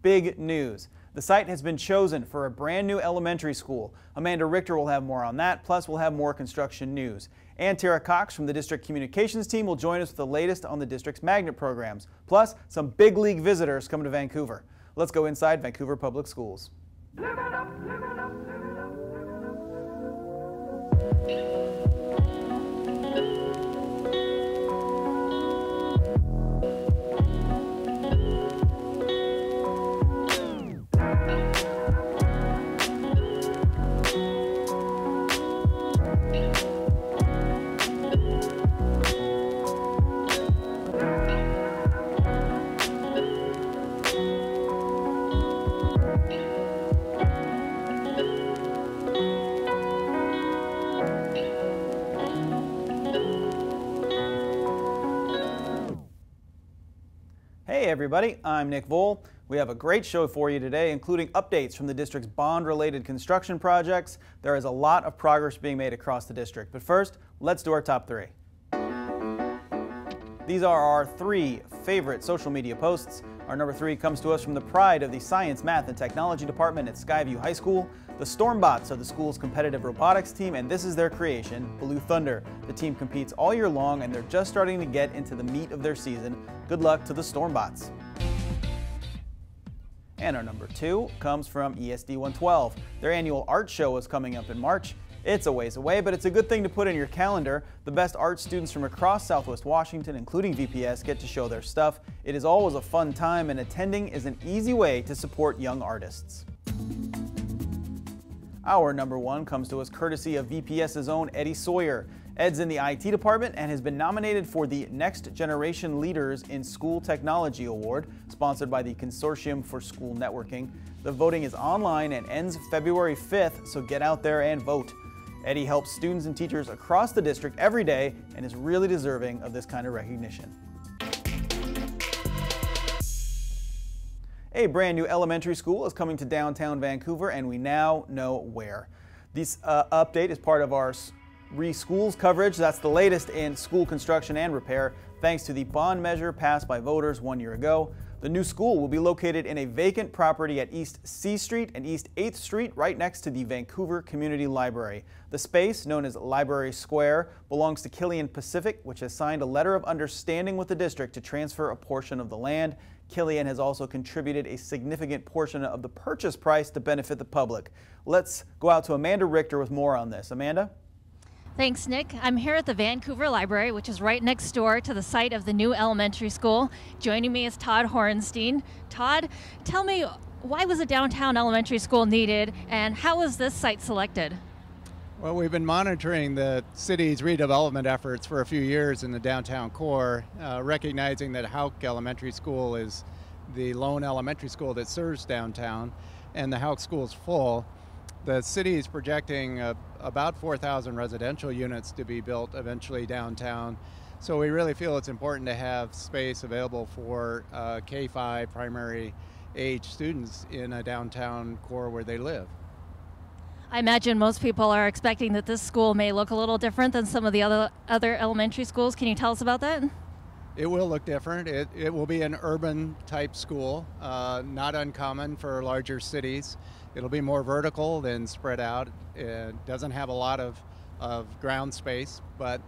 Big news. The site has been chosen for a brand new elementary school. Amanda Richter will have more on that, plus we'll have more construction news. And Tara Cox from the district communications team will join us with the latest on the district's magnet programs. Plus, some big league visitors coming to Vancouver. Let's go inside Vancouver Public Schools. Live it up, live it up, live it up, live it up. Hey everybody, I'm Nick Voll. We have a great show for you today, including updates from the district's bond-related construction projects. There is a lot of progress being made across the district. But first, let's do our top three. These are our three favorite social media posts. Our number three comes to us from the pride of the Science, Math, and Technology Department at Skyview High School. The Stormbots are the school's competitive robotics team, and this is their creation, Blue Thunder. The team competes all year long, and they're just starting to get into the meat of their season. Good luck to the Stormbots. And our number two comes from ESD 112. Their annual art show is coming up in March. It's a ways away, but it's a good thing to put in your calendar. The best art students from across Southwest Washington, including VPS, get to show their stuff. It is always a fun time, and attending is an easy way to support young artists. Our number one comes to us courtesy of VPS's own Eddie Sawyer. Ed's in the IT department and has been nominated for the Next Generation Leaders in School Technology Award, sponsored by the Consortium for School Networking. The voting is online and ends February 5th, so get out there and vote. Eddie helps students and teachers across the district every day and is really deserving of this kind of recognition. A brand new elementary school is coming to downtown Vancouver, and we now know where. This update is part of our Re-Schools coverage. That's the latest in school construction and repair, thanks to the bond measure passed by voters 1 year ago. The new school will be located in a vacant property at East C Street and East 8th Street, right next to the Vancouver Community Library. The space, known as Library Square, belongs to Killian Pacific, which has signed a letter of understanding with the district to transfer a portion of the land. Killian has also contributed a significant portion of the purchase price to benefit the public. Let's go out to Amanda Richter with more on this. Amanda? Thanks, Nick. I'm here at the Vancouver Library, which is right next door to the site of the new elementary school. Joining me is Todd Horenstein. Todd, tell me, why was a downtown elementary school needed, and how was this site selected? Well, we've been monitoring the city's redevelopment efforts for a few years in the downtown core, recognizing that Houck Elementary School is the lone elementary school that serves downtown, and the Houck School is full. The city is projecting about 4,000 residential units to be built eventually downtown. So we really feel it's important to have space available for K-5 primary age students in a downtown core where they live. I imagine most people are expecting that this school may look a little different than some of the other elementary schools. Can you tell us about that? It will look different. It will be an urban type school, not uncommon for larger cities. It'll be more vertical than spread out. It doesn't have a lot of ground space, but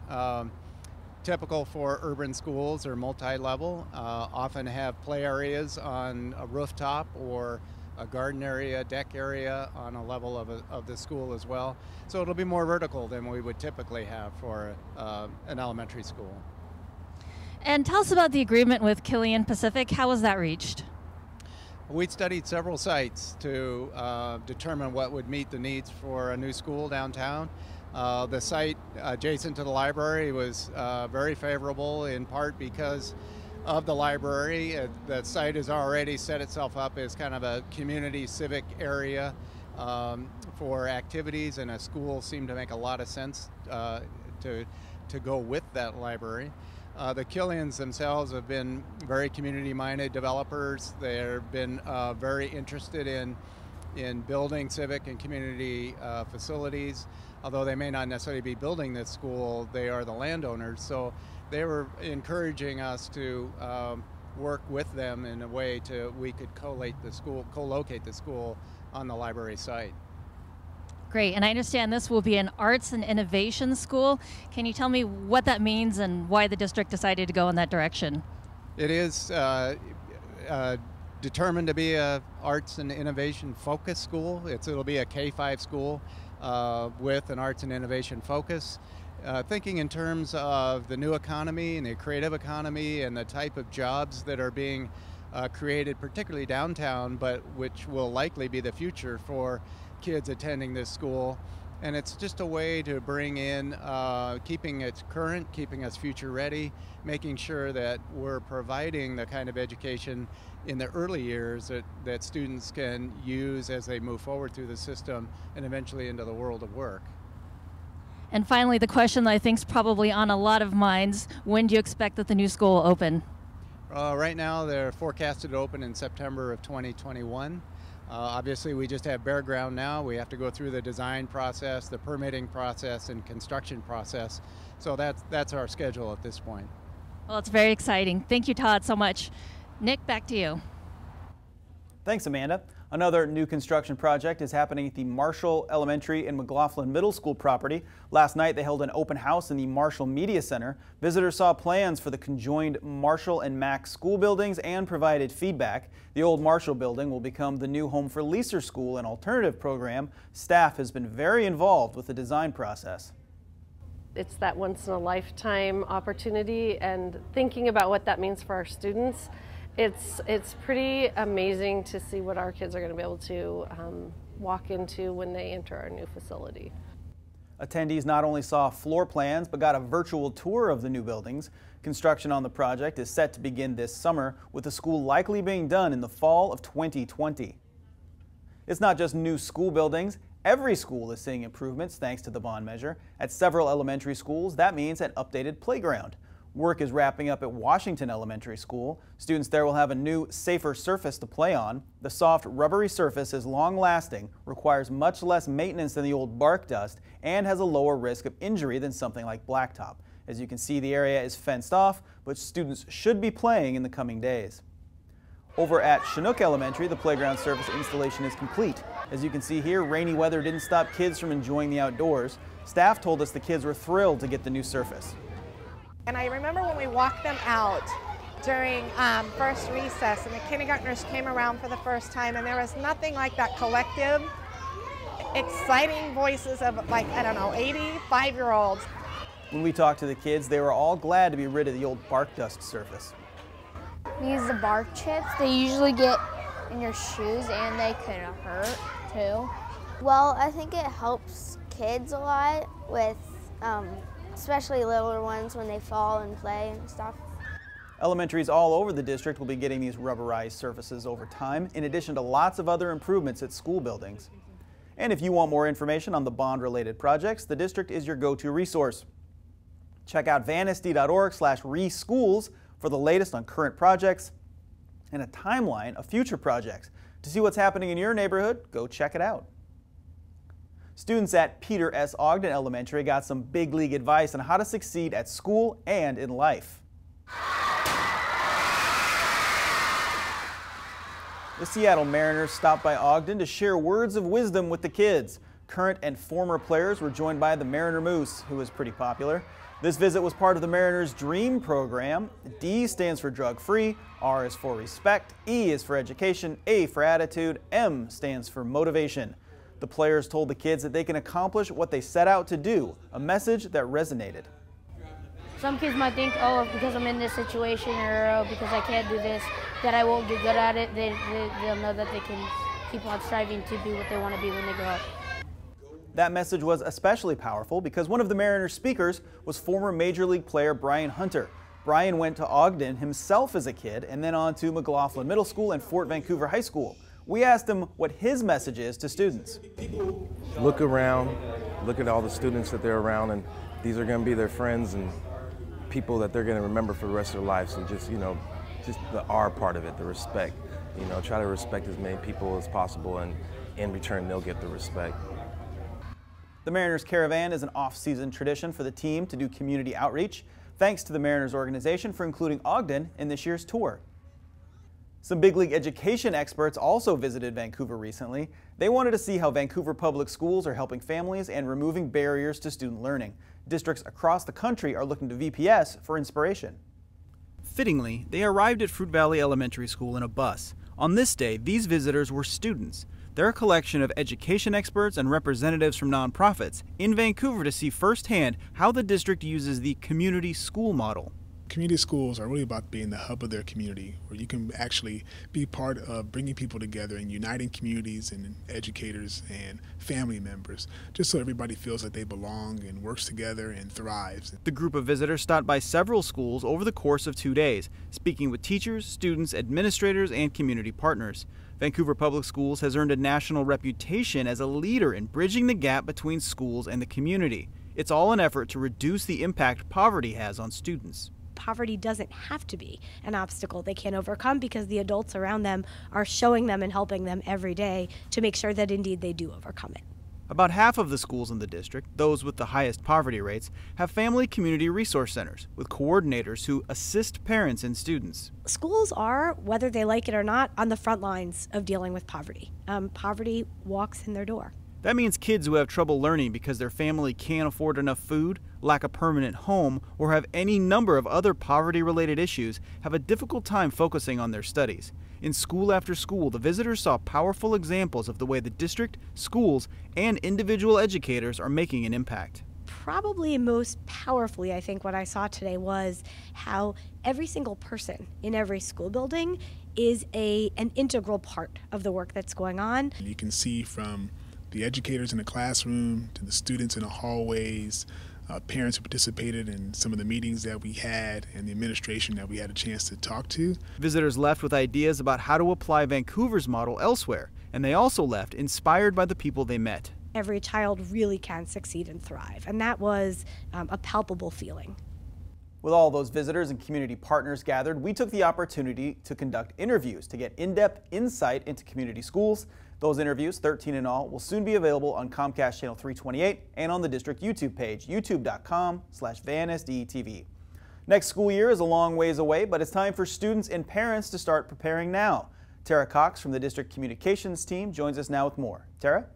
typical for urban schools or multi-level, often have play areas on a rooftop or a garden area, deck area on a level of the school as well. So it'll be more vertical than we would typically have for an elementary school. And tell us about the agreement with Killian Pacific. How was that reached? We studied several sites to determine what would meet the needs for a new school downtown. The site adjacent to the library was very favorable, in part because of the library. The site has already set itself up as kind of a community civic area for activities, and a school seemed to make a lot of sense to go with that library. The Killians themselves have been very community-minded developers. They've been very interested in building civic and community facilities. Although they may not necessarily be building this school, they are the landowners. So they were encouraging us to work with them in a way we could co-locate the school on the library site. Great, and I understand this will be an arts and innovation school. Can you tell me what that means and why the district decided to go in that direction? It is determined to be a arts and innovation focused school. It'll be a K-5 school with an arts and innovation focus. Thinking in terms of the new economy and the creative economy and the type of jobs that are being created, particularly downtown, but which will likely be the future for kids attending this school. And it's just a way to bring in, keeping it current, keeping us future ready, making sure that we're providing the kind of education in the early years that students can use as they move forward through the system and eventually into the world of work. And finally, the question that I think is probably on a lot of minds, when do you expect that the new school will open? Right now they're forecasted to open in September of 2021. Obviously we just have bare ground now. We have to go through the design process, the permitting process, and construction process. So that's our schedule at this point. Well, it's very exciting. Thank you, Todd, so much. Nick, back to you. Thanks, Amanda. Another new construction project is happening at the Marshall Elementary and McLaughlin Middle School property. Last night they held an open house in the Marshall Media Center. Visitors saw plans for the conjoined Marshall and Mack school buildings and provided feedback. The old Marshall building will become the new home for Leaser School, an alternative program. Staff has been very involved with the design process. It's that once-in-a-lifetime opportunity, and thinking about what that means for our students, it's pretty amazing to see what our kids are going to be able to walk into when they enter our new facility. Attendees not only saw floor plans, but got a virtual tour of the new buildings. Construction on the project is set to begin this summer, with the school likely being done in the fall of 2020. It's not just new school buildings. Every school is seeing improvements thanks to the bond measure. At several elementary schools, that means an updated playground. Work is wrapping up at Washington Elementary School. Students there will have a new, safer surface to play on. The soft, rubbery surface is long-lasting, requires much less maintenance than the old bark dust, and has a lower risk of injury than something like blacktop. As you can see, the area is fenced off, but students should be playing in the coming days. Over at Chinook Elementary, the playground surface installation is complete. As you can see here, rainy weather didn't stop kids from enjoying the outdoors. Staff told us the kids were thrilled to get the new surface. And I remember when we walked them out during first recess and the kindergartners came around for the first time, and there was nothing like that collective, exciting voices of, like, I don't know, 85-year-olds. When we talked to the kids, they were all glad to be rid of the old bark dust surface. Because the bark chips, they usually get in your shoes and they could hurt too. Well, I think it helps kids a lot with especially littler ones when they fall and play and stuff. Elementaries all over the district will be getting these rubberized surfaces over time, in addition to lots of other improvements at school buildings. And if you want more information on the bond-related projects, the district is your go-to resource. Check out vansd.org/reschools for the latest on current projects and a timeline of future projects. To see what's happening in your neighborhood, go check it out. Students at Peter S. Ogden Elementary got some big league advice on how to succeed at school and in life. The Seattle Mariners stopped by Ogden to share words of wisdom with the kids. Current and former players were joined by the Mariner Moose, who is pretty popular. This visit was part of the Mariners' DREAM program. D stands for drug-free, R is for respect, E is for education, A for attitude, M stands for motivation. The players told the kids that they can accomplish what they set out to do, a message that resonated. Some kids might think, oh, because I'm in this situation or oh, because I can't do this, that I won't do good at it. They'll know that they can keep on striving to be what they want to be when they grow up. That message was especially powerful because one of the Mariners' speakers was former Major League player Brian Hunter. Brian went to Ogden himself as a kid and then on to McLaughlin Middle School and Fort Vancouver High School. We asked him what his message is to students. Look around, look at all the students that they're around, and these are going to be their friends and people that they're going to remember for the rest of their lives. So just, just the R part of it, the respect. Try to respect as many people as possible, and in return, they'll get the respect. The Mariners Caravan is an off-season tradition for the team to do community outreach. Thanks to the Mariners organization for including Ogden in this year's tour. Some big league education experts also visited Vancouver recently. They wanted to see how Vancouver public schools are helping families and removing barriers to student learning. Districts across the country are looking to VPS for inspiration. Fittingly, they arrived at Fruit Valley Elementary School in a bus. On this day, these visitors were students. They're a collection of education experts and representatives from nonprofits in Vancouver to see firsthand how the district uses the community school model. Community schools are really about being the hub of their community, where you can actually be part of bringing people together and uniting communities and educators and family members, just so everybody feels that they belong and works together and thrives. The group of visitors stopped by several schools over the course of 2 days, speaking with teachers, students, administrators, and community partners. Vancouver Public Schools has earned a national reputation as a leader in bridging the gap between schools and the community. It's all an effort to reduce the impact poverty has on students. Poverty doesn't have to be an obstacle they can't overcome, because the adults around them are showing them and helping them every day to make sure that indeed they do overcome it. About half of the schools in the district, those with the highest poverty rates, have family community resource centers with coordinators who assist parents and students. Schools are, whether they like it or not, on the front lines of dealing with poverty. Poverty walks in their door. That means kids who have trouble learning because their family can't afford enough food, lack a permanent home, or have any number of other poverty-related issues have a difficult time focusing on their studies. In school after school, the visitors saw powerful examples of the way the district, schools, and individual educators are making an impact. Probably most powerfully, I think what I saw today was how every single person in every school building is an integral part of the work that's going on. You can see from the educators in the classroom to the students in the hallways, parents who participated in some of the meetings that we had, and the administration that we had a chance to talk to. Visitors left with ideas about how to apply Vancouver's model elsewhere, and they also left inspired by the people they met. Every child really can succeed and thrive, and that was a palpable feeling. With all those visitors and community partners gathered, we took the opportunity to conduct interviews to get in-depth insight into community schools. Those interviews, 13 in all, will soon be available on Comcast Channel 328 and on the district YouTube page, youtube.com/VanSDTV. Next school year is a long ways away, but it's time for students and parents to start preparing now. Tara Cox from the district communications team joins us now with more. Tara?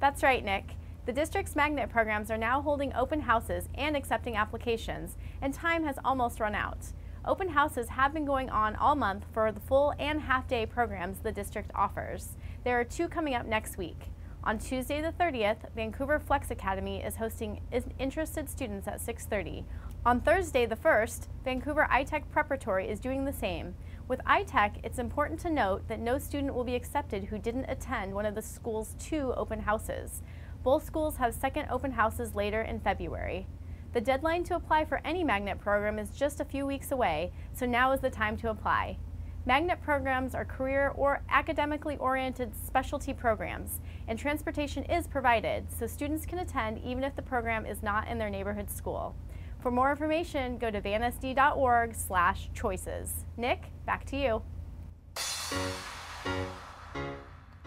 That's right, Nick. The district's magnet programs are now holding open houses and accepting applications, and time has almost run out. Open houses have been going on all month for the full and half-day programs the district offers. There are 2 coming up next week. On Tuesday the 30th, Vancouver Flex Academy is hosting interested students at 6:30. On Thursday the 1st, Vancouver iTech Preparatory is doing the same. With iTech, it's important to note that no student will be accepted who didn't attend one of the school's 2 open houses. Both schools have second open houses later in February. The deadline to apply for any magnet program is just a few weeks away, so now is the time to apply. Magnet programs are career or academically oriented specialty programs, and transportation is provided, so students can attend even if the program is not in their neighborhood school. For more information, go to vansd.org/choices. Nick, back to you.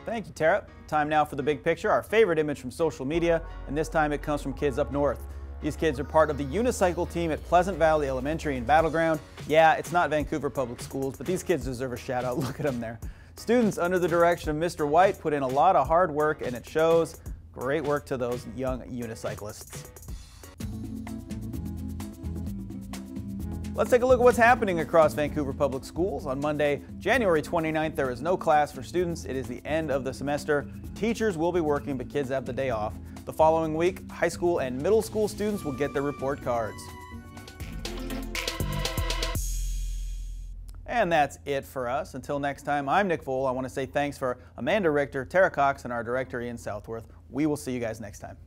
Thank you, Tara. Time now for the big picture, our favorite image from social media, and this time it comes from kids up north. These kids are part of the unicycle team at Pleasant Valley Elementary in Battleground. Yeah, it's not Vancouver Public Schools, but these kids deserve a shout out. Look at them there. Students under the direction of Mr. White put in a lot of hard work, and it shows. Great work to those young unicyclists. Let's take a look at what's happening across Vancouver Public Schools. On Monday, January 29th, there is no class for students. It is the end of the semester. Teachers will be working, but kids have the day off. The following week, high school and middle school students will get their report cards. And that's it for us. Until next time, I'm Nick Voll. I want to say thanks for Amanda Richter, Tara Cox, and our director Ian Southworth. We will see you guys next time.